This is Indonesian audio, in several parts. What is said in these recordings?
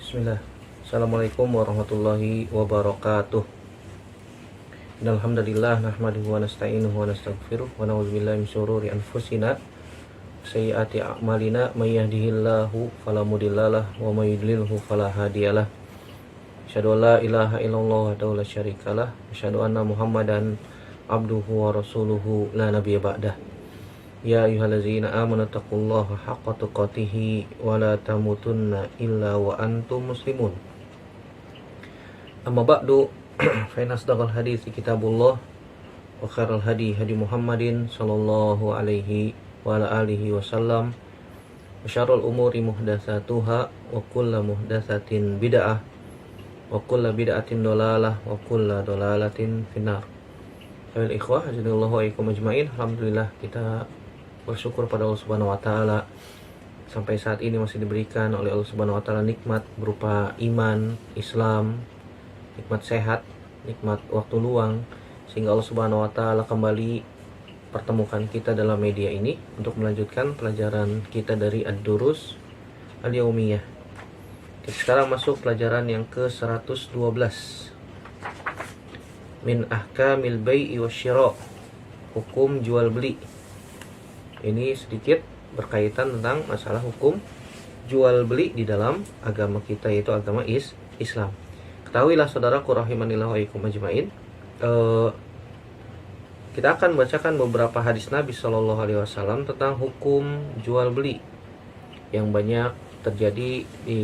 Bismillah. Assalamualaikum warahmatullahi wabarakatuh. Innalhamdalillah nahmaduhu wa nasta'inuhu wa nastaghfiruh wa na'udzubillahi min syururi anfusina sayyiati a'malina may yahdihillahu fala mudhillalah wa may yudlilhu fala hadiyalah. Asyhadu an la ilaha illallah wahdahu la syarikalah, asyhadu anna Muhammadan abduhu wa rasuluhu la nabiyya ba'dah. Ya ayyuhallazina amanu taqullaha haqqa tuqatih wa la tamutunna illa wa antum muslimun. Amma ba'du, fa inna asdaqal hadithi kitabullah wa khairal hadi hadi Muhammadin sallallahu alaihi wa ala alihi wasallam wa syarrul umuri muhdatsatuha wa kullu muhdatsatin bid'ah wa kullu bid'atin dhalalah wa kullu dhalalatin finnar. Ayuhal ikhwah, jazallahu wa iyyakum ajmain. Alhamdulillah, kita bersyukur pada Allah Subhanahu wa taala sampai saat ini masih diberikan oleh Allah Subhanahu wa taala nikmat berupa iman, Islam, nikmat sehat, nikmat waktu luang, sehingga Allah Subhanahu wa taala kembali pertemukan kita dalam media ini untuk melanjutkan pelajaran kita dari Ad-Durus Al-Yaumiyah. Kita sekarang masuk pelajaran yang ke-112. Min ahkamil bai'i wasyira', hukum jual beli. Ini sedikit berkaitan tentang masalah hukum jual beli di dalam agama kita, yaitu agama Islam. Ketahuilah saudaraku rahimanillah wa iyyakum ajmain, kita akan bacakan beberapa hadis Nabi Shallallahu alaihi wasallam tentang hukum jual beli yang banyak terjadi di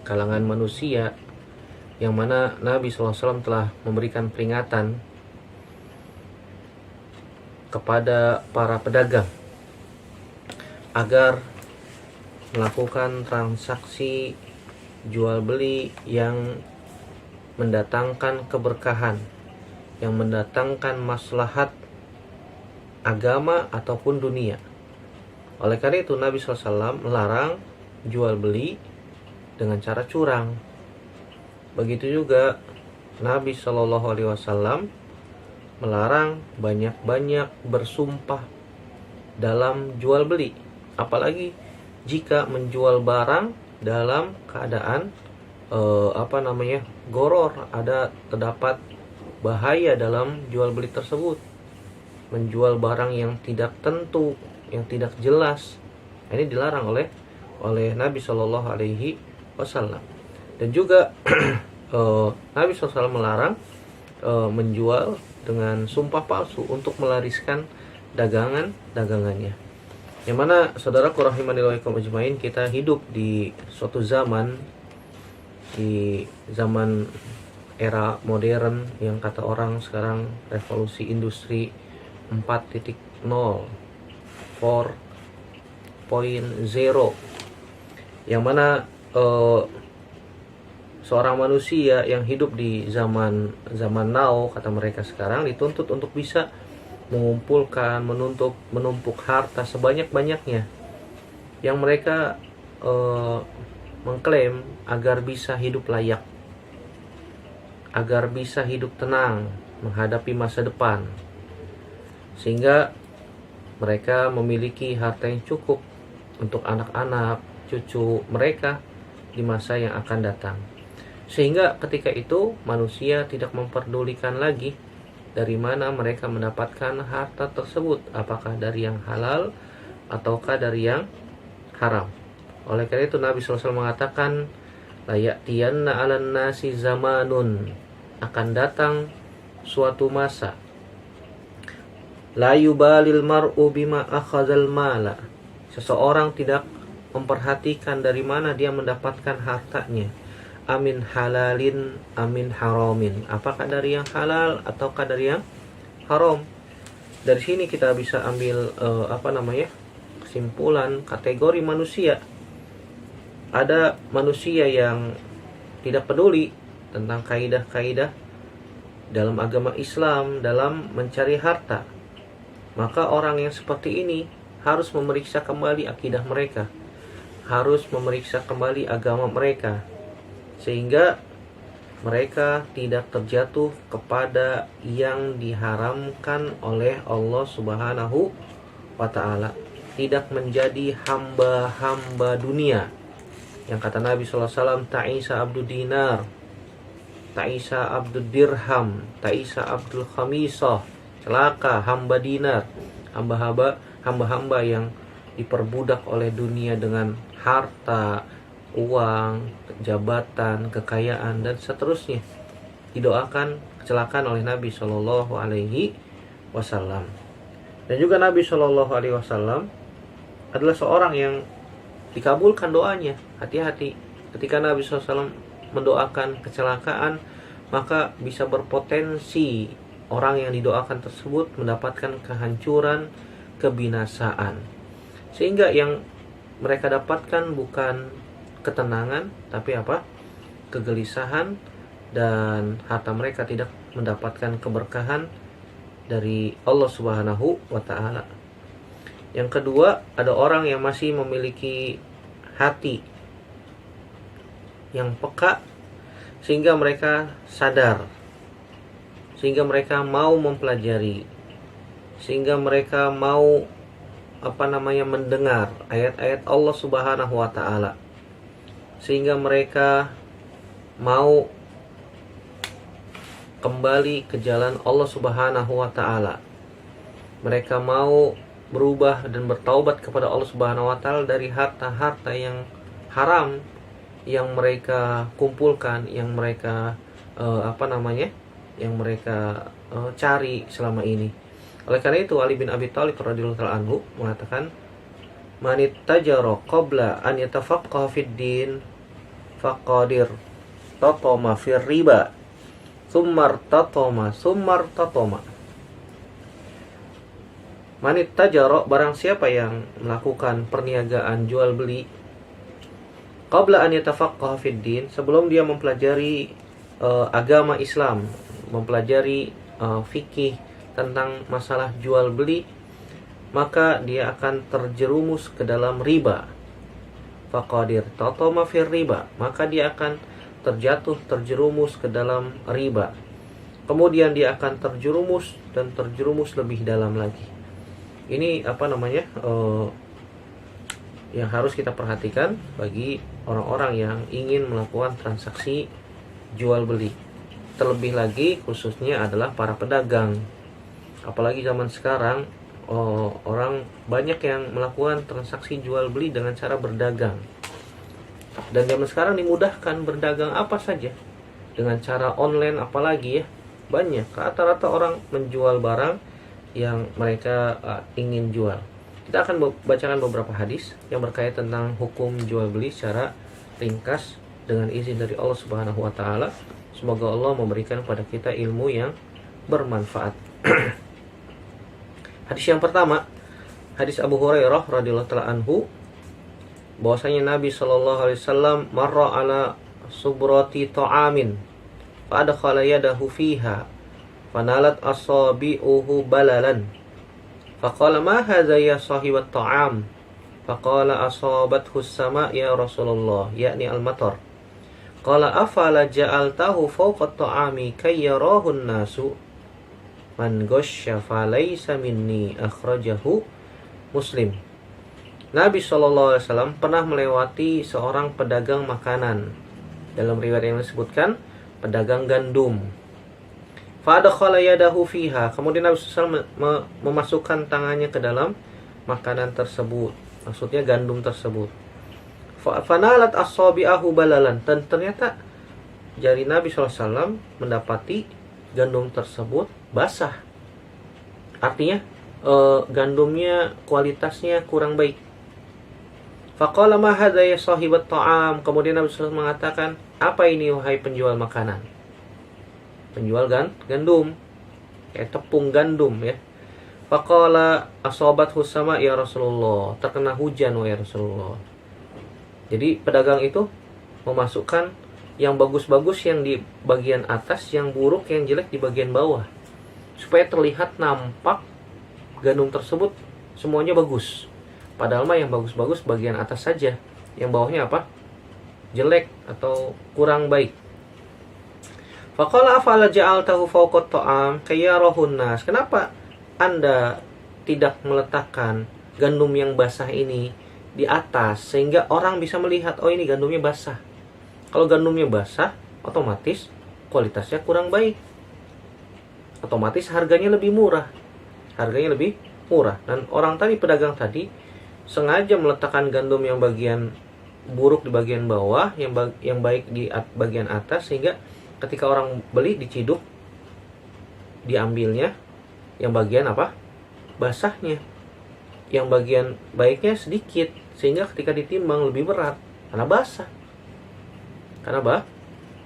kalangan manusia, yang mana Nabi Shallallahu alaihi wasallam telah memberikan peringatan kepada para pedagang agar melakukan transaksi jual beli yang mendatangkan keberkahan, yang mendatangkan maslahat agama ataupun dunia. Oleh karena itu Nabi SAW melarang jual beli dengan cara curang. Begitu juga Nabi SAW melarang banyak-banyak bersumpah dalam jual beli, apalagi jika menjual barang dalam keadaan goror, terdapat bahaya dalam jual beli tersebut. Menjual barang yang tidak tentu, yang tidak jelas, ini dilarang oleh Nabi Shallallahu alaihi wasallam. Dan juga Nabi SAW melarang menjual dengan sumpah palsu untuk melariskan dagangannya. Yang mana saudaraku rahimanillah wa iyyakum ajmain, kita hidup di suatu zaman, di zaman era modern yang kata orang sekarang revolusi industri 4.0, 4.0, yang mana seorang manusia yang hidup di zaman now, kata mereka sekarang, dituntut untuk bisa mengumpulkan, menumpuk harta sebanyak-banyaknya, yang mereka mengklaim agar bisa hidup layak, agar bisa hidup tenang menghadapi masa depan, sehingga mereka memiliki harta yang cukup untuk anak-anak, cucu mereka di masa yang akan datang. Sehingga ketika itu manusia tidak memperdulikan lagi dari mana mereka mendapatkan harta tersebut, apakah dari yang halal ataukah dari yang haram. Oleh karena itu Nabi SAW mengatakan, la ya'tiyanna 'alan nasi zamanun, akan datang suatu masa, la yubalil mar'u bima akhadzal mala, seseorang tidak memperhatikan dari mana dia mendapatkan hartanya, amin halalin amin haramin, apakah dari yang halal ataukah dari yang haram. Dari sini kita bisa ambil kesimpulan kategori manusia. Ada manusia yang tidak peduli tentang kaidah-kaidah dalam agama Islam dalam mencari harta. Maka orang yang seperti ini harus memeriksa kembali akidah mereka, harus memeriksa kembali agama mereka, sehingga mereka tidak terjatuh kepada yang diharamkan oleh Allah Subhanahu wa ta'ala, tidak menjadi hamba-hamba dunia, Yang kata Nabi SAW, ta'isa abdul dinar, ta'isa abdul dirham, ta'isa abdul khamisah. Celaka hamba dinar, hamba-hamba yang diperbudak oleh dunia dengan harta, uang, jabatan, kekayaan, dan seterusnya. Didoakan kecelakaan oleh Nabi Shallallahu Alaihi Wasallam. Dan juga Nabi Shallallahu Alaihi Wasallam adalah seorang yang dikabulkan doanya. Hati-hati ketika Nabi SAW mendoakan kecelakaan, maka bisa berpotensi orang yang didoakan tersebut mendapatkan kehancuran, kebinasaan. Sehingga yang mereka dapatkan bukan ketenangan, tapi apa? Kegelisahan, dan harta mereka tidak mendapatkan keberkahan dari Allah Subhanahu wa Ta'ala. Yang kedua, ada orang yang masih memiliki hati yang peka, sehingga mereka sadar, sehingga mereka mau mempelajari, sehingga mereka mau mendengar ayat-ayat Allah Subhanahu wa Ta'ala, sehingga mereka mau kembali ke jalan Allah Subhanahu wa Ta'ala. Mereka mau berubah dan bertaubat kepada Allah Subhanahu wa Ta'ala dari harta-harta yang haram yang mereka kumpulkan, yang mereka yang mereka cari selama ini. Oleh karena itu Ali bin Abi Thalib radhiyallahu anhu mengatakan, "Manittajara qabla an yatafaqqaha fid din faqadir tatama fir riba summar tatama." Manittajara, barang siapa yang melakukan perniagaan jual beli qabla an yatafaqqaha fid din, sebelum dia mempelajari agama Islam, mempelajari fikih tentang masalah jual beli, maka dia akan terjerumus ke dalam riba. Faqadir tatama fir riba, maka dia akan terjerumus ke dalam riba. Kemudian dia akan terjerumus dan terjerumus lebih dalam lagi. Ini yang harus kita perhatikan bagi orang-orang yang ingin melakukan transaksi jual beli. Terlebih lagi khususnya adalah para pedagang. Apalagi zaman sekarang orang banyak yang melakukan transaksi jual beli dengan cara berdagang. Dan zaman sekarang dimudahkan berdagang apa saja dengan cara online, apalagi ya. Banyak rata-rata orang menjual barang yang mereka ingin jual. Kita akan bacakan beberapa hadis yang berkaitan tentang hukum jual beli secara ringkas dengan izin dari Allah Subhanahu wa Ta'ala. Semoga Allah memberikan kepada kita ilmu yang bermanfaat. Hadis yang pertama, hadis Abu Hurairah radhiyallahu ta'ala anhu, bahwasanya Nabi sallallahu alaihi wasallam marra ala subrati ta'amin fa adkhala yadahu fiha fanalat asabi'uhu balalan faqala ma hadza ya sahibat ta'am faqala asabathu as-sama' ya Rasulullah, yakni al-matar. Qala afala ja'altahu fawqa at-ta'ami kay yarahu an-nasu man ghasya falaysa minni, akhrajahu Muslim. Nabi SAW pernah melewati seorang pedagang makanan. Dalam riwayat yang disebutkan pedagang gandum. Fadakhala yadahu fiha, kemudian Nabi SAW memasukkan tangannya ke dalam makanan tersebut, maksudnya gandum tersebut. Fanalat asabi'ahu balalan, dan ternyata jari Nabi SAW mendapati gandum tersebut basah. Artinya gandumnya kualitasnya kurang baik. Faqala ma hadza ya sahibat ta'am, kemudian Nabi SAW mengatakan, apa ini wahai penjual makanan? Penjual gandum, kayak tepung gandum ya. Faqala asabathu sama ya Rasulullah, terkena hujan wahai Rasulullah. Jadi pedagang itu memasukkan yang bagus-bagus yang di bagian atas, yang buruk, yang jelek di bagian bawah, supaya terlihat nampak gandum tersebut semuanya bagus. Padahal mah yang bagus-bagus bagian atas saja, yang bawahnya apa? Jelek atau kurang baik. Faqala afala ja'altahu fawqa ta'am kayyarahun nas. Kenapa Anda tidak meletakkan gandum yang basah ini di atas sehingga orang bisa melihat, oh ini gandumnya basah. Kalau gandumnya basah, otomatis kualitasnya kurang baik. Otomatis harganya lebih murah. Harganya lebih murah. Dan orang tadi, pedagang tadi, sengaja meletakkan gandum yang bagian buruk di bagian bawah, yang baik di bagian atas, sehingga ketika orang beli diciduk, diambilnya yang bagian apa? Basahnya. Yang bagian baiknya sedikit, sehingga ketika ditimbang lebih berat karena basah. Karena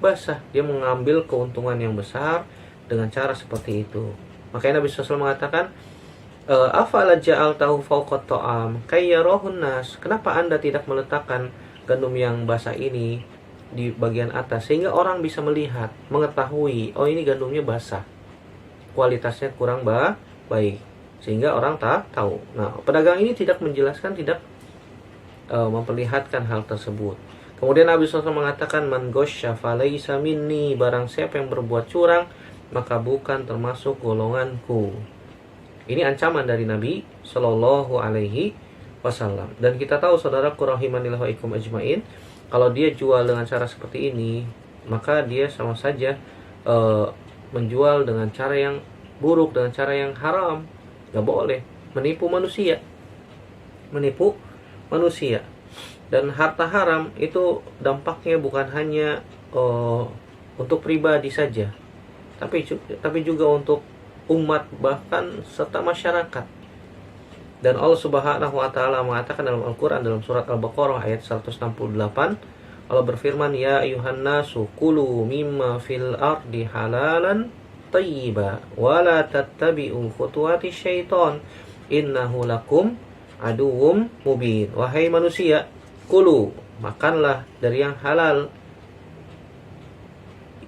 basah, dia mengambil keuntungan yang besar dengan cara seperti itu. Makanya Nabi SAW mengatakan, afala ja'altahu fawqa ta'am kayyarahun nas. Kenapa Anda tidak meletakkan gandum yang basah ini di bagian atas sehingga orang bisa melihat, mengetahui, oh ini gandumnya basah, kualitasnya kurang baik, sehingga orang tak tahu. Nah, pedagang ini tidak menjelaskan, tidak memperlihatkan hal tersebut. Kemudian Nabi SAW mengatakan, man ghasya falaysa minni, barang siapa yang berbuat curang maka bukan termasuk golonganku. Ini ancaman dari Nabi Shallallahu Alaihi Wasallam. Dan kita tahu, saudaraku rahimanillah wa ikum ajmain, kalau dia jual dengan cara seperti ini, maka dia sama saja menjual dengan cara yang buruk, dengan cara yang haram. Gak boleh menipu manusia. Dan harta haram itu dampaknya bukan hanya untuk pribadi saja, tapi juga untuk umat, bahkan serta masyarakat. Dan Allah Subhanahu wa taala mengatakan dalam Al-Qur'an, dalam surat Al-Baqarah ayat 168, Allah berfirman, ya ayuhan nasu kulu mimma fil ardi halalan thayyiba wa la tattabi'u khutuwati syaitan innahu lakum aduwwum mubin. Wahai manusia, kulu, makanlah dari yang halal,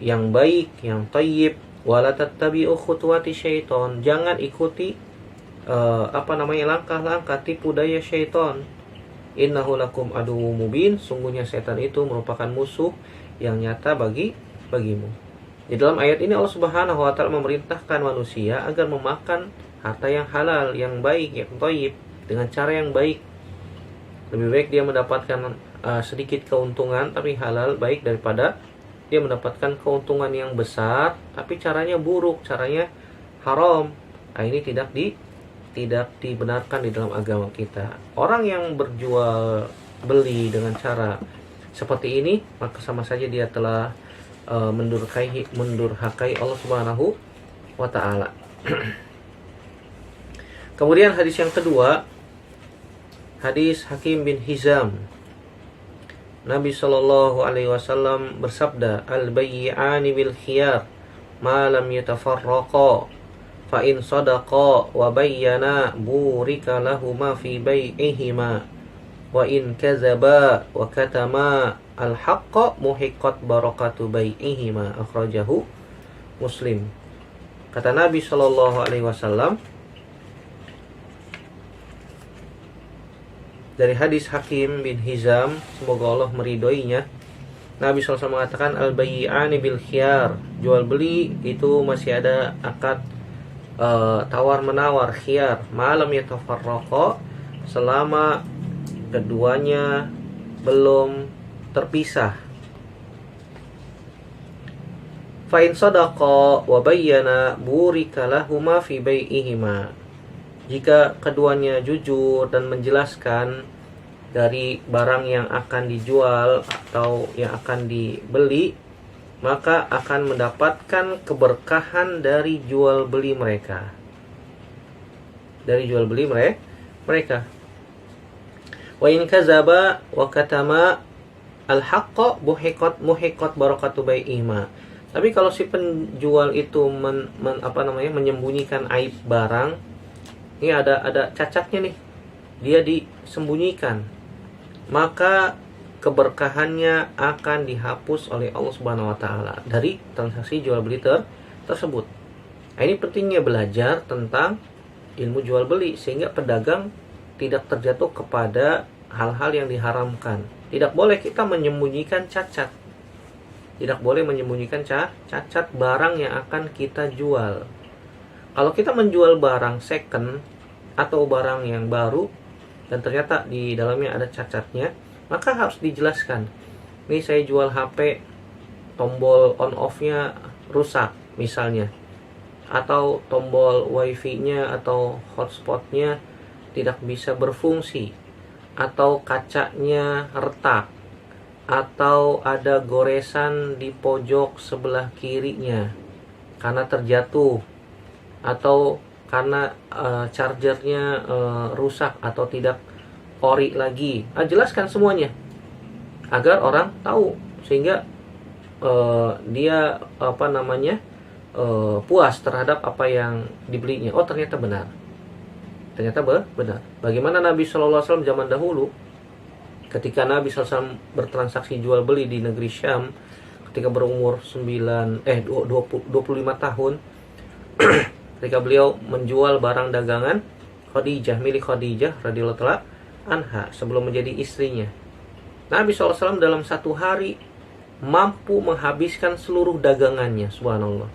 yang baik, yang thayyib, wala tattabi'u khutuwati syaitan, jangan ikuti langkah-langkah tipu daya syaitan. Innahu lakum aduwwum mubin, sungguhnya setan itu merupakan musuh yang nyata bagimu. Di dalam ayat ini Allah Subhanahu wa taala memerintahkan manusia agar memakan harta yang halal, yang baik, yang thayyib, dengan cara yang baik. Lebih baik dia mendapatkan sedikit keuntungan tapi halal, baik daripada dia mendapatkan keuntungan yang besar tapi caranya buruk, caranya haram. Nah, ini tidak dibenarkan di dalam agama kita. Orang yang berjual beli dengan cara seperti ini, maka sama saja dia telah mendurhakai Allah Subhanahu wa taala. Kemudian hadis yang kedua, hadis Hakim bin Hizam. Nabi Shallallahu Alaihi Wasallam bersabda, al-bayyi'ani bil khiyar ma lam yatafarraqa fa in sadaqa wa bayyana burika lahuma fi bai'ihima wa in kazaba wa katama al-haqqa muhiqqat barakatu bai'ihima, akhrajahu Muslim. Kata Nabi Shallallahu Alaihi Wasallam dari hadis Hakim bin Hizam, semoga Allah meridhoinya, Nabi SAW mengatakan, al-bayyi'ani bil khiyar, jual beli itu masih ada akad tawar menawar, khiyar, malam yatafarraqa, selama keduanya belum terpisah. Fa in sadaqa wa bayyana burika lahuma fi bai'ihima, jika keduanya jujur dan menjelaskan dari barang yang akan dijual atau yang akan dibeli, maka akan mendapatkan keberkahan dari jual beli mereka. Mereka. Wa in kazaba wa katama al-haqqa muhiqqat barakatu bai'ihima. Tapi kalau si penjual itu menyembunyikan aib barang, ini ada cacatnya nih, dia disembunyikan, maka keberkahannya akan dihapus oleh Allah Subhanahu wa taala dari transaksi jual beli tersebut. Nah, ini pentingnya belajar tentang ilmu jual beli sehingga pedagang tidak terjatuh kepada hal-hal yang diharamkan. Tidak boleh kita menyembunyikan cacat. Tidak boleh menyembunyikan cacat barang yang akan kita jual. Kalau kita menjual barang second atau barang yang baru, dan ternyata di dalamnya ada cacatnya, maka harus dijelaskan. Nih saya jual HP, tombol on off-nya rusak misalnya, atau tombol wifi-nya atau hotspot-nya tidak bisa berfungsi, atau kacanya retak, atau ada goresan di pojok sebelah kirinya karena terjatuh, atau karena chargernya rusak atau tidak ori lagi. Jelaskan semuanya agar orang tahu, sehingga dia puas terhadap apa yang dibelinya. Oh, ternyata benar. Benar. Bagaimana Nabi SAW zaman dahulu, ketika Nabi SAW bertransaksi jual beli di negeri Syam, ketika berumur 25 tahun, ketika beliau menjual barang dagangan Khadijah, milik Khadijah radhiyallahu taala anha, sebelum menjadi istrinya. Nabi SAW dalam satu hari mampu menghabiskan seluruh dagangannya, subhanallah.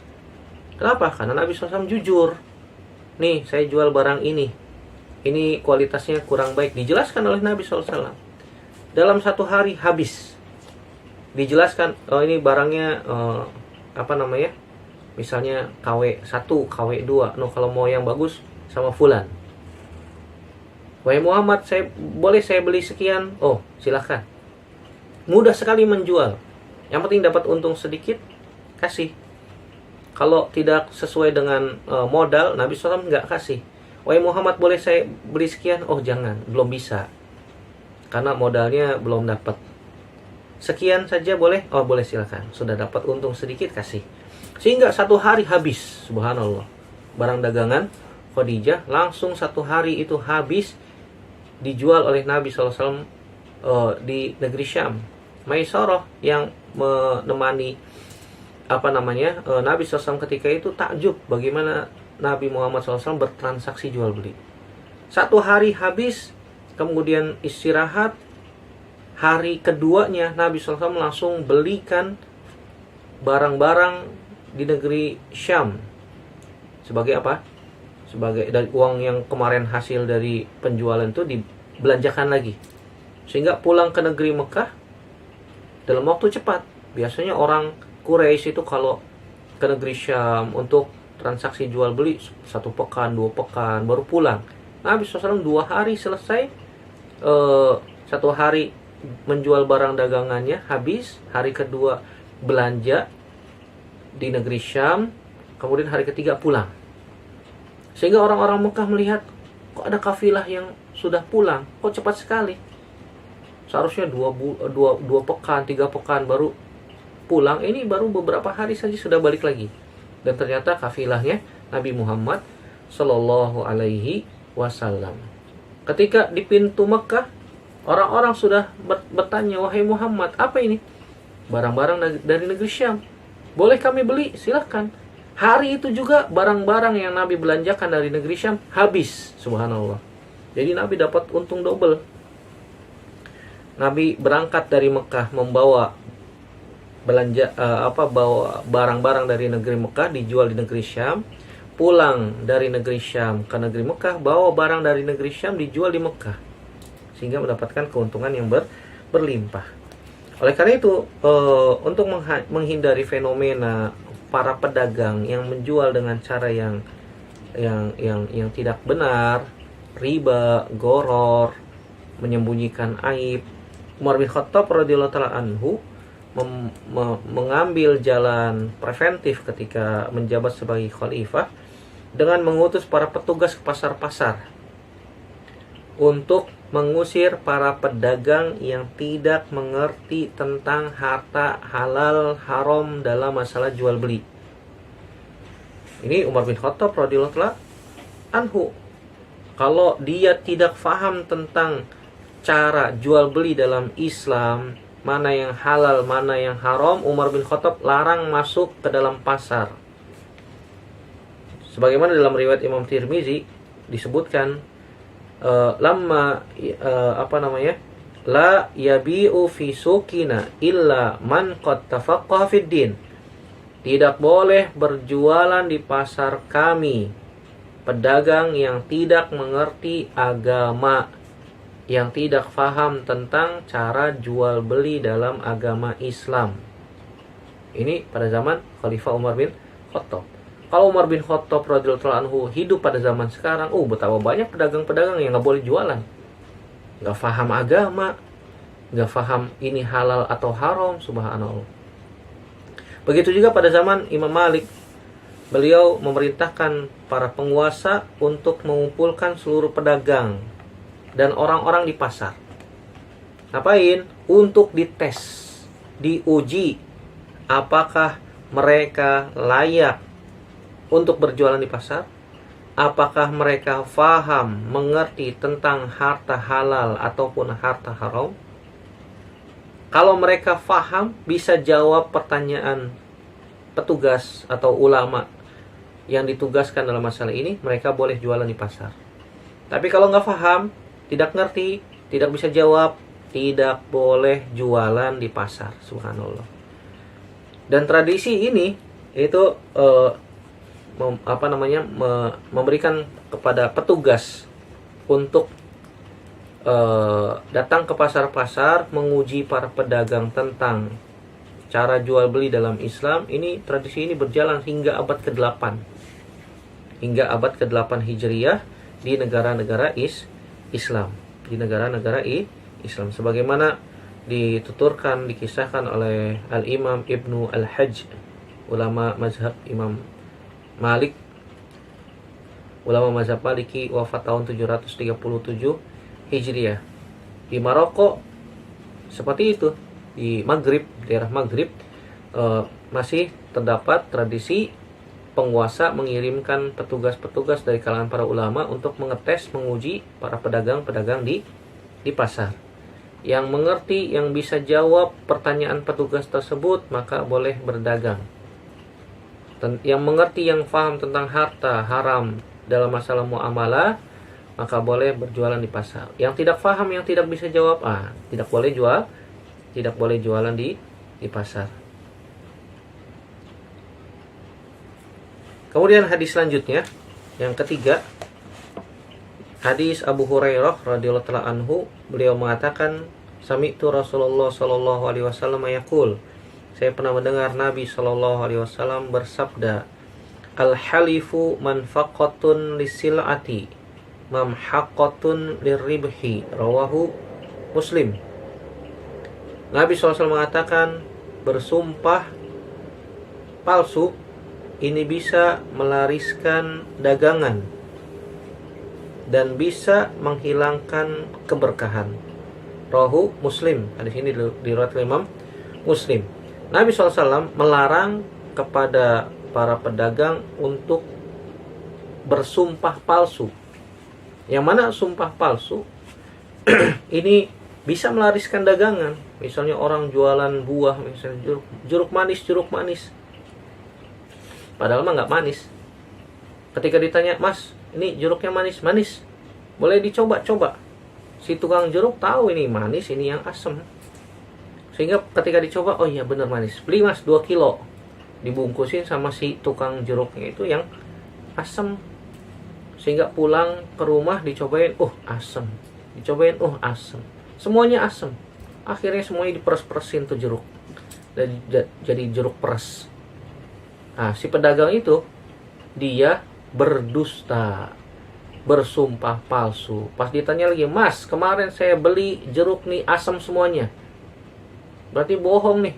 Kenapa? Karena Nabi SAW jujur. Nih, saya jual barang ini kualitasnya kurang baik, dijelaskan oleh Nabi SAW. Dalam satu hari habis, dijelaskan, oh ini barangnya misalnya KW 1, KW 2. No, kalau mau yang bagus sama fulan. Wahai Muhammad, boleh saya beli sekian? Oh, silahkan. Mudah sekali menjual. Yang penting dapat untung sedikit, kasih. Kalau tidak sesuai dengan modal, Nabi SAW nggak kasih. Wahai Muhammad, boleh saya beli sekian? Oh, jangan, belum bisa, karena modalnya belum dapat. Sekian saja boleh? Oh, boleh, silakan. Sudah dapat untung sedikit, kasih. Sehingga satu hari habis, subhanallah. Barang dagangan Khadijah langsung satu hari itu habis, dijual oleh Nabi SAW di negeri Syam. Maisarah yang menemani Nabi SAW ketika itu takjub bagaimana Nabi Muhammad SAW bertransaksi jual beli. Satu hari habis, kemudian istirahat. Hari keduanya Nabi SAW langsung belikan barang-barang di negeri Syam. Sebagai apa? Sebagai dari uang yang kemarin hasil dari penjualan itu dibelanjakan lagi. Sehingga pulang ke negeri Mekah dalam waktu cepat. Biasanya orang Quraisy itu kalau ke negeri Syam untuk transaksi jual beli 1 pekan, 2 pekan baru pulang. Nabi SAW 2 hari selesai. 1 hari menjual barang dagangannya habis, hari kedua belanja di negeri Syam, kemudian hari ketiga pulang. Sehingga orang-orang Mekah melihat, kok ada kafilah yang sudah pulang, kok cepat sekali. Seharusnya 2 pekan, 3 pekan baru pulang. Ini baru beberapa hari saja sudah balik lagi. Dan ternyata kafilahnya Nabi Muhammad Sallallahu Alaihi Wasallam. Ketika di pintu Mekah, orang-orang sudah bertanya, wahai Muhammad, apa ini? Barang-barang dari negeri Syam. Boleh kami beli? Silahkan. Hari itu juga barang-barang yang Nabi belanjakan dari negeri Syam habis. Subhanallah. Jadi Nabi dapat untung double. Nabi berangkat dari Mekah membawa bawa barang-barang dari negeri Mekah dijual di negeri Syam, pulang dari negeri Syam ke negeri Mekah, bawa barang dari negeri Syam dijual di Mekah, sehingga mendapatkan keuntungan yang berlimpah. Oleh karena itu, untuk menghindari fenomena para pedagang yang menjual dengan cara yang tidak benar, riba, goror, menyembunyikan aib, Umar bin Khattab radhiyallahu taala anhu mengambil jalan preventif ketika menjabat sebagai khalifah dengan mengutus para petugas ke pasar-pasar untuk mengusir para pedagang yang tidak mengerti tentang harta halal haram dalam masalah jual beli. Ini Umar bin Khattab radhiyallahu taala anhu. Kalau dia tidak paham tentang cara jual beli dalam Islam, mana yang halal, mana yang haram, Umar bin Khattab larang masuk ke dalam pasar. Sebagaimana dalam riwayat Imam Tirmizi disebutkan, la yabi'u fi suqina illa man qad tafaqqaha fid din. Tidak boleh berjualan di pasar kami pedagang yang tidak mengerti agama. yang tidak faham tentang cara jual beli dalam agama Islam. Ini pada zaman Khalifah Umar bin Khattab. Kalau Umar bin Khattab radhiyallahu anhu hidup pada zaman sekarang, betapa banyak pedagang-pedagang yang nggak boleh jualan, nggak faham agama, nggak faham ini halal atau haram, subhanallah. Begitu juga pada zaman Imam Malik, beliau memerintahkan para penguasa untuk mengumpulkan seluruh pedagang dan orang-orang di pasar. Ngapain? Untuk dites, diuji apakah mereka layak untuk berjualan di pasar, apakah mereka faham, mengerti tentang harta halal ataupun harta haram. Kalau mereka faham, bisa jawab pertanyaan petugas atau ulama yang ditugaskan dalam masalah ini, mereka boleh jualan di pasar. Tapi kalau nggak faham, tidak ngerti, tidak bisa jawab, tidak boleh jualan di pasar. Subhanallah. Dan tradisi ini itu memberikan kepada petugas untuk datang ke pasar-pasar, menguji para pedagang tentang cara jual beli dalam Islam. Tradisi ini berjalan hingga abad ke-8. Hingga abad ke-8 Hijriyah di negara-negara Islam. Di negara-negara Islam. Sebagaimana dituturkan, dikisahkan oleh Al-Imam Ibnu Al-Hajj, ulama mazhab Imam Malik, ulama mazhab Maliki, wafat tahun 737 Hijriah. Di Maroko seperti itu. Di Maghrib, daerah Maghrib, masih terdapat tradisi penguasa mengirimkan petugas-petugas dari kalangan para ulama untuk mengetes, menguji para pedagang-pedagang di pasar. Yang mengerti, yang bisa jawab pertanyaan petugas tersebut, maka boleh berdagang. Yang mengerti, yang paham tentang harta haram dalam masalah muamalah, maka boleh berjualan di pasar. Yang tidak paham, yang tidak bisa jawab, tidak boleh jualan di pasar. Kemudian hadis selanjutnya, yang ketiga, hadis Abu Hurairah radhiyallahu taala anhu, beliau mengatakan, sami'tu Rasulullah sallallahu alaihi wasallam yaqul, saya pernah mendengar Nabi sallallahu alaihi wasallam bersabda, al-halifu manfaqatun lisil'ati mamhaqatun lirribhi, rawahu Muslim. Nabi SAW mengatakan, bersumpah palsu ini bisa melariskan dagangan dan bisa menghilangkan keberkahan. Rawahu Muslim. Hadis ini diriwayatkan Imam Muslim. Nabi SAW melarang kepada para pedagang untuk bersumpah palsu. Yang mana sumpah palsu ini bisa melariskan dagangan. Misalnya orang jualan buah, misalnya jeruk manis. Padahal mah nggak manis. Ketika ditanya, Mas, ini jeruknya manis, boleh dicoba-coba. Si tukang jeruk tahu ini manis, ini yang asam. Sehingga ketika dicoba, oh iya benar manis. Beli Mas 2 kilo. Dibungkusin sama si tukang jeruknya itu yang asam. Sehingga pulang ke rumah dicobain, asam. Dicobain, asam. Semuanya asam. Akhirnya semuanya diperes-peresin tuh jeruk. Jadi jeruk peres. Nah, si pedagang itu dia berdusta, bersumpah palsu. Pas ditanya lagi, Mas, kemarin saya beli jeruk nih asam semuanya. Berarti bohong nih.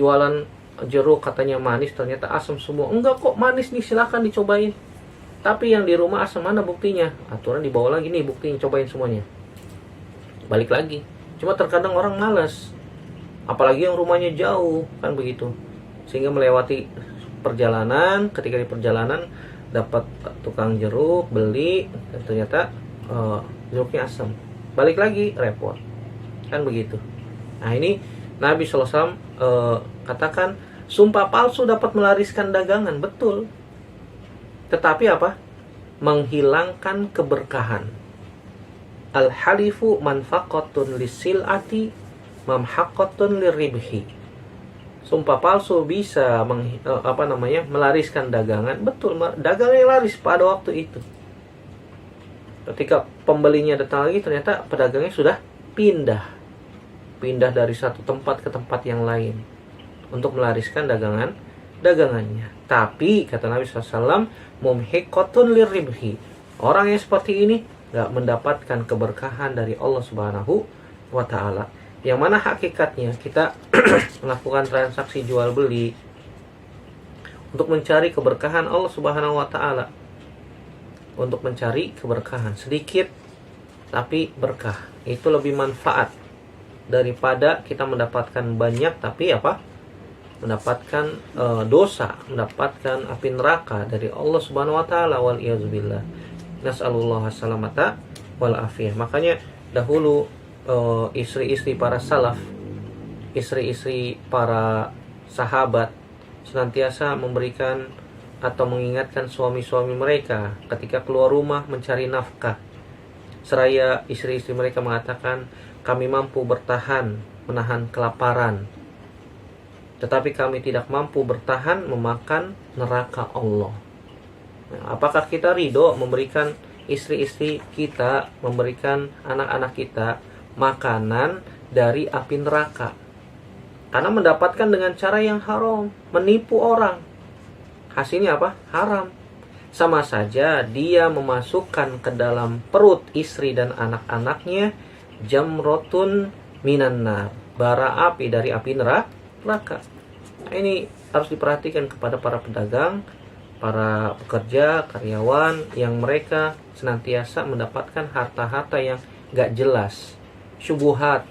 Jualan jeruk katanya manis, ternyata asam semua. Enggak kok, manis nih, silahkan dicobain. Tapi yang di rumah asam, mana buktinya? Aturan dibawa lagi nih, buktinya, cobain semuanya. Balik lagi. Cuma terkadang orang malas. Apalagi yang rumahnya jauh, kan begitu. Sehingga melewati perjalanan, ketika di perjalanan dapat tukang jeruk, beli, dan ternyata jeruknya asam. Balik lagi, repot. Kan begitu. Nah, ini Nabi SAW katakan, sumpah palsu dapat melariskan dagangan. Betul. Tetapi apa? Menghilangkan keberkahan. Al-halifu manfaqatun lisil'ati mamhaqatun lirribhi. Sumpah palsu bisa melariskan dagangan. Betul, dagangnya laris pada waktu itu. Ketika pembelinya datang lagi, ternyata pedagangnya sudah pindah dari satu tempat ke tempat yang lain untuk melariskan dagangannya. Tapi kata Nabi SAW, mumhiqatun lirribhi, orang yang seperti ini gak mendapatkan keberkahan dari Allah Subhanahu wa ta'ala. Yang mana hakikatnya kita melakukan transaksi jual beli untuk mencari keberkahan Allah Subhanahu wa ta'ala, untuk mencari keberkahan sedikit tapi berkah. Itu lebih manfaat daripada kita mendapatkan banyak tapi mendapatkan dosa, mendapatkan api neraka dari Allah Subhanahu wa ta'ala. Wal iyadzubillah. Nas'alullah salamata wal afiyah. Makanya dahulu istri-istri para salaf, istri-istri para sahabat senantiasa memberikan atau mengingatkan suami-suami mereka ketika keluar rumah mencari nafkah. Seraya istri-istri mereka mengatakan, kami mampu bertahan menahan kelaparan, tetapi kami tidak mampu bertahan memakan neraka Allah. Nah, apakah kita ridho memberikan istri-istri kita, memberikan anak-anak kita makanan dari api neraka? Karena mendapatkan dengan cara yang haram, menipu orang. Hasilnya apa? Haram. Sama saja dia memasukkan ke dalam perut istri dan anak-anaknya jamrotun minan nar, bara api dari api neraka. Nah, ini harus diperhatikan kepada para pedagang, para pekerja, karyawan yang mereka senantiasa mendapatkan harta-harta yang gak jelas, syubhat.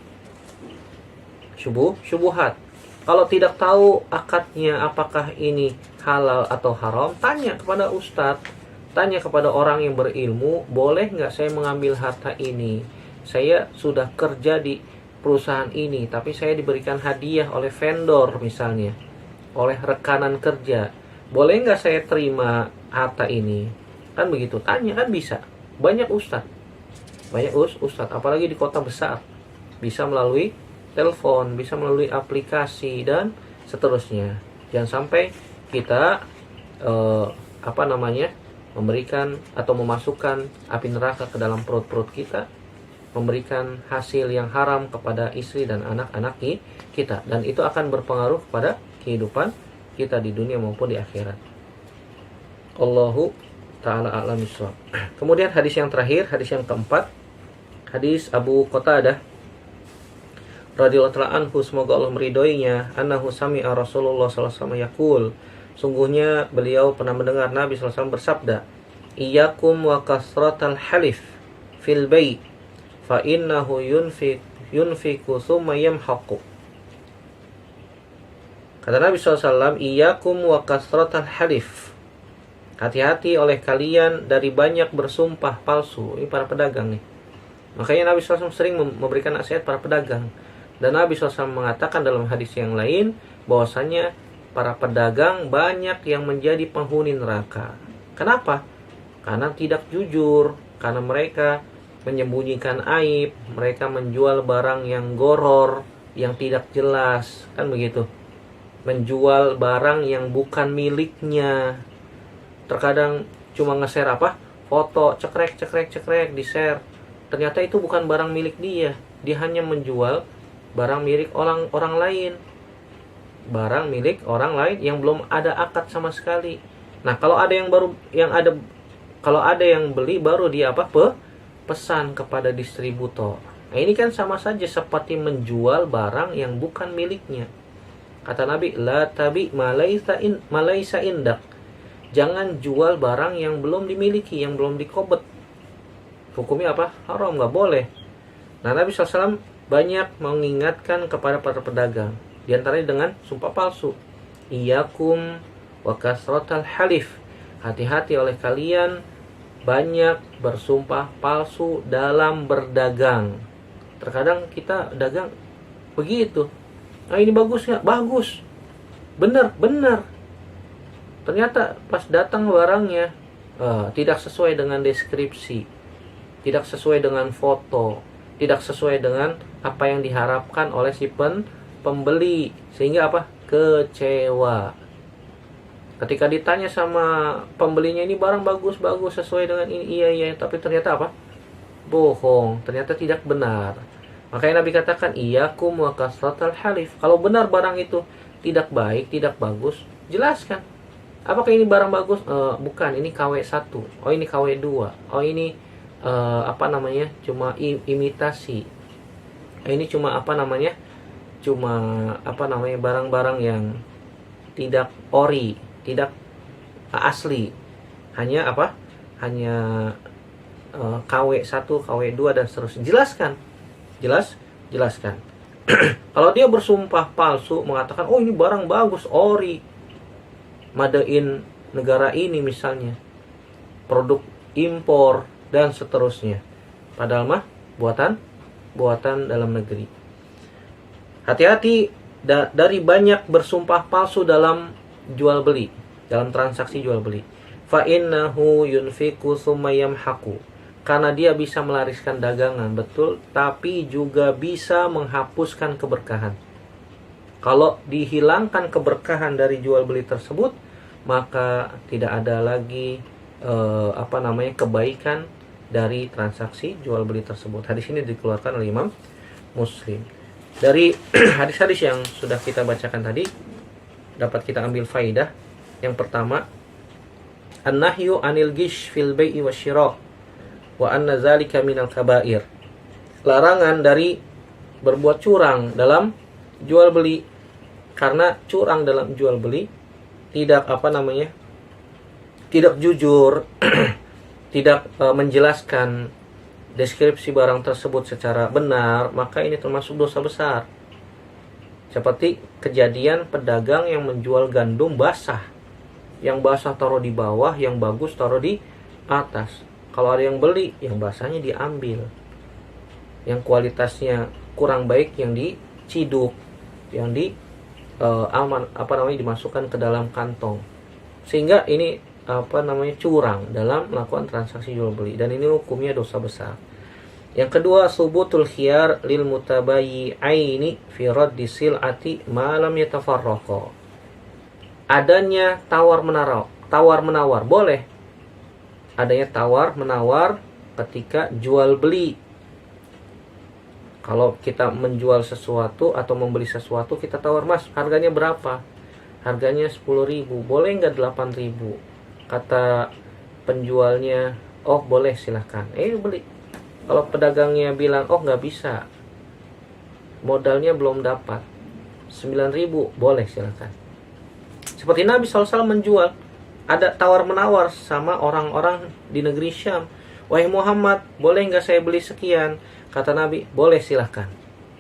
Kalau tidak tahu akadnya apakah ini halal atau haram, tanya kepada ustadz, tanya kepada orang yang berilmu, boleh nggak saya mengambil harta ini? Saya sudah kerja di perusahaan ini, tapi saya diberikan hadiah oleh vendor misalnya, oleh rekanan kerja. Boleh nggak saya terima harta ini? Kan begitu, tanya, kan bisa. Banyak ustadz, apalagi di kota besar, bisa melalui telepon, bisa melalui aplikasi dan seterusnya. Jangan sampai kita memberikan atau memasukkan api neraka ke dalam perut-perut kita, memberikan hasil yang haram kepada istri dan anak-anak kita, dan itu akan berpengaruh kepada kehidupan kita di dunia maupun di akhirat. Allahu ta'ala a'lam bishawab. Kemudian hadis yang terakhir, hadis yang keempat, hadis Abu Qatadah radhiyallahu ta'ala anhu, semoga Allah meridhoinya, annahu sami'a Rasulullah sallallahu alaihi wasallam yaqul, sungguhnya beliau pernah mendengar Nabi sallallahu alaihi wasallam bersabda, iyyakum wa kasratal halif fil bai' fa innahu yunfiku tsumma yamhaqu. Kata Nabi SAW, iyyakum wa kasratal halif, hati-hati oleh kalian dari banyak bersumpah palsu. Ini para pedagang nih. Makanya Nabi SAW sering memberikan nasihat para pedagang. Dan Nabi SAW mengatakan dalam hadis yang lain bahwasanya para pedagang banyak yang menjadi penghuni neraka. Kenapa? Karena tidak jujur, karena mereka menyembunyikan aib, mereka menjual barang yang goror, yang tidak jelas, kan begitu. Menjual barang yang bukan miliknya. Terkadang cuma nge-share foto, cekrek di share. Ternyata itu bukan barang milik dia. Dia hanya menjual barang milik orang lain. Barang milik orang lain yang belum ada akad sama sekali. Nah, kalau ada yang beli baru dia pesan kepada distributor. Nah, ini kan sama saja seperti menjual barang yang bukan miliknya. Kata Nabi, la tabi malaisa indak. Jangan jual barang yang belum dimiliki, yang belum dikobet. Hukumnya haram, nggak boleh. Nah, Nabi SAW banyak mengingatkan kepada para pedagang, di antaranya dengan sumpah palsu. Iyyakum wa kasratal halif, hati-hati oleh kalian banyak bersumpah palsu dalam berdagang. Terkadang kita dagang begitu. Nah, ini bagus nggak? Bagus. Bener. Ternyata pas datang barangnya tidak sesuai dengan deskripsi, tidak sesuai dengan foto, tidak sesuai dengan apa yang diharapkan oleh si pembeli, sehingga kecewa. Ketika ditanya sama pembelinya, ini barang bagus sesuai dengan ini, iya, tapi ternyata bohong, ternyata tidak benar. Makanya Nabi katakan, iyyakum wa kasratal halif. Kalau benar barang itu tidak baik, tidak bagus, jelaskan. Apakah ini barang bagus? Bukan, ini KW1. Oh, ini KW2. Oh, ini cuma imitasi. Ini cuma barang-barang yang tidak ori, tidak asli. Hanya KW1, KW2 dan seterusnya. Jelaskan. Kalau dia bersumpah palsu mengatakan, oh ini barang bagus, ori, made in negara ini misalnya, produk impor dan seterusnya, padahal mah buatan dalam negeri. Hati-hati dari banyak bersumpah palsu dalam jual beli, dalam transaksi jual beli. Fa innahu yunfiqu tsumma yamhaqu. Karena dia bisa melariskan dagangan, betul, tapi juga bisa menghapuskan keberkahan. Kalau dihilangkan keberkahan dari jual beli tersebut, maka tidak ada lagi kebaikan dari transaksi jual beli tersebut. Hadis ini dikeluarkan oleh Imam Muslim. Dari hadis-hadis yang sudah kita bacakan tadi, dapat kita ambil faidah. Yang pertama, an-nahyu anil gish fil bai'i wasyira' wa anna zalika minal kabair. Larangan dari berbuat curang dalam jual beli, karena curang dalam jual beli tidak tidak jujur, tidak menjelaskan deskripsi barang tersebut secara benar, maka ini termasuk dosa besar. Seperti kejadian pedagang yang menjual gandum basah, yang basah taruh di bawah, yang bagus taruh di atas. Kalau ada yang beli, yang basahnya diambil, yang kualitasnya kurang baik yang diciduk, yang dimasukkan ke dalam kantong, sehingga ini curang dalam melakukan transaksi jual beli, dan ini hukumnya dosa besar. Yang kedua, subutul khiyar lil mutabayyi'aini fi raddi sil'ati ma lam yatafarraqa. Adanya tawar menawar boleh. Adanya tawar menawar ketika jual beli. Kalau kita menjual sesuatu atau membeli sesuatu, kita tawar, mas, harganya berapa? Harganya 10.000, boleh nggak 8.000? Kata penjualnya, oh boleh, silahkan, beli. Kalau pedagangnya bilang, oh nggak bisa, modalnya belum dapat, 9.000, boleh, silahkan. Seperti Nabi SAW menjual, ada tawar menawar sama orang-orang di negeri Syam. Wahai Muhammad, boleh nggak saya beli sekian? Kata Nabi, boleh, silahkan.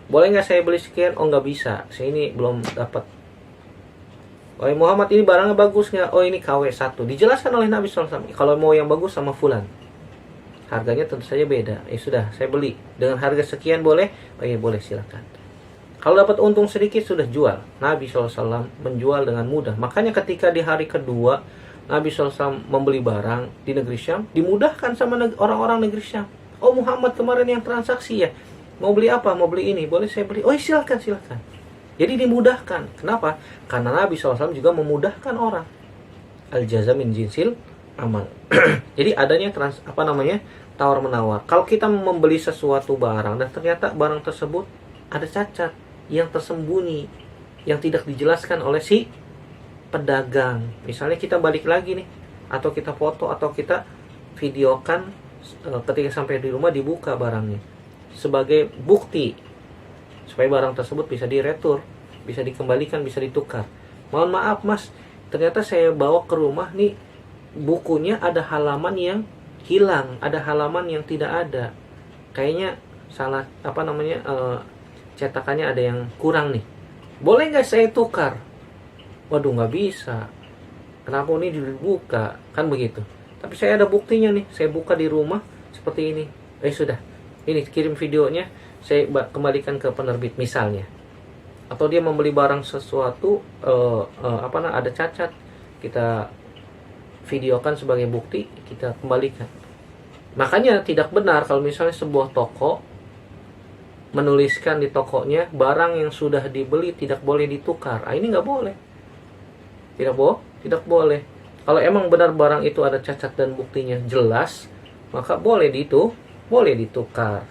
Boleh nggak saya beli sekian? Oh nggak bisa, saya ini belum dapat. Wahai Muhammad, ini barangnya bagus nggak? Oh ini KW1. Dijelaskan oleh Nabi SAW. Kalau mau yang bagus sama fulan, harganya tentu saja beda. Sudah, saya beli dengan harga sekian, boleh? Oh iya boleh, silahkan. Kalau dapat untung sedikit, sudah jual. Nabi SAW menjual dengan mudah. Makanya ketika di hari kedua Nabi SAW membeli barang di negeri Syam, dimudahkan sama orang-orang negeri Syam. Oh Muhammad, kemarin yang transaksi ya, mau beli apa? Mau beli ini, boleh saya beli? Oh silahkan. Jadi dimudahkan. Kenapa? Karena Nabi SAW juga memudahkan orang. Al-jaza min jinsil amal. Jadi adanya tawar menawar. Kalau kita membeli sesuatu barang dan ternyata barang tersebut ada cacat yang tersembunyi, yang tidak dijelaskan oleh si pedagang. Misalnya kita balik lagi nih, atau kita foto atau kita videokan, ketika sampai di rumah dibuka barangnya sebagai bukti supaya barang tersebut bisa diretur, bisa dikembalikan, bisa ditukar. Mohon maaf mas, ternyata saya bawa ke rumah nih, bukunya ada halaman yang hilang, ada halaman yang tidak ada, kayaknya salah cetakannya ada yang kurang nih, boleh nggak saya tukar? Waduh, nggak bisa, kenapa ini dibuka, kan begitu. Tapi saya ada buktinya nih, saya buka di rumah seperti ini. Sudah, ini kirim videonya, saya kembalikan ke penerbit misalnya. Atau dia membeli barang sesuatu ada cacat, kita videokan sebagai bukti, kita kembalikan. Makanya tidak benar kalau misalnya sebuah toko menuliskan di tokonya barang yang sudah dibeli tidak boleh ditukar. Ini nggak boleh. Tidak boleh. Kalau emang benar barang itu ada cacat dan buktinya jelas, maka boleh boleh ditukar.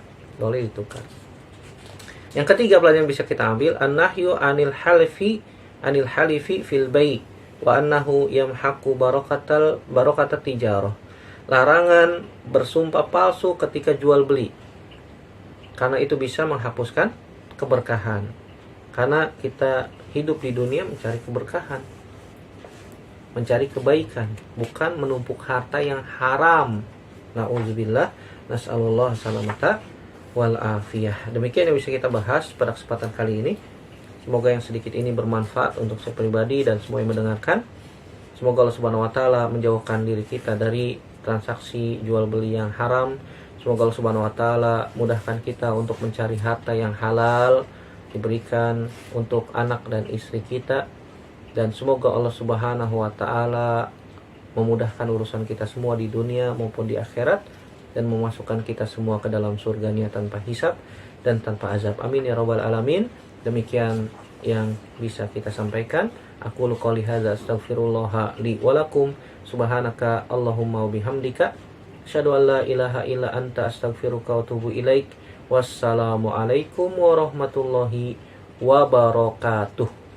Yang ketiga pelajaran bisa kita ambil, an-nahyu anil halifi fil bai' wa annahu yamhaqu barakatat tijarah. Larangan bersumpah palsu ketika jual beli, karena itu bisa menghapuskan keberkahan. Karena kita hidup di dunia mencari keberkahan, mencari kebaikan, bukan menumpuk harta yang haram. Na'udzubillah, nas'alullah salamata wal afiyah. Demikian yang bisa kita bahas pada kesempatan kali ini. Semoga yang sedikit ini bermanfaat untuk saya pribadi dan semua yang mendengarkan. Semoga Allah Subhanahu wa taala menjauhkan diri kita dari transaksi jual beli yang haram. Semoga Allah Subhanahu wa taala mudahkan kita untuk mencari harta yang halal, diberikan untuk anak dan istri kita, dan semoga Allah Subhanahu wa taala memudahkan urusan kita semua di dunia maupun di akhirat, dan memasukkan kita semua ke dalam surganya tanpa hisab dan tanpa azab. Amin ya rabbal alamin. Demikian yang bisa kita sampaikan. Aku qouli hadza astaghfirullah li wa lakum. Subhanaka Allahumma wa bihamdika asyhadu an la ilaha illa anta astaghfiruka wa atubu ilaik. Wassalamualaikum warahmatullahi wabarakatuh.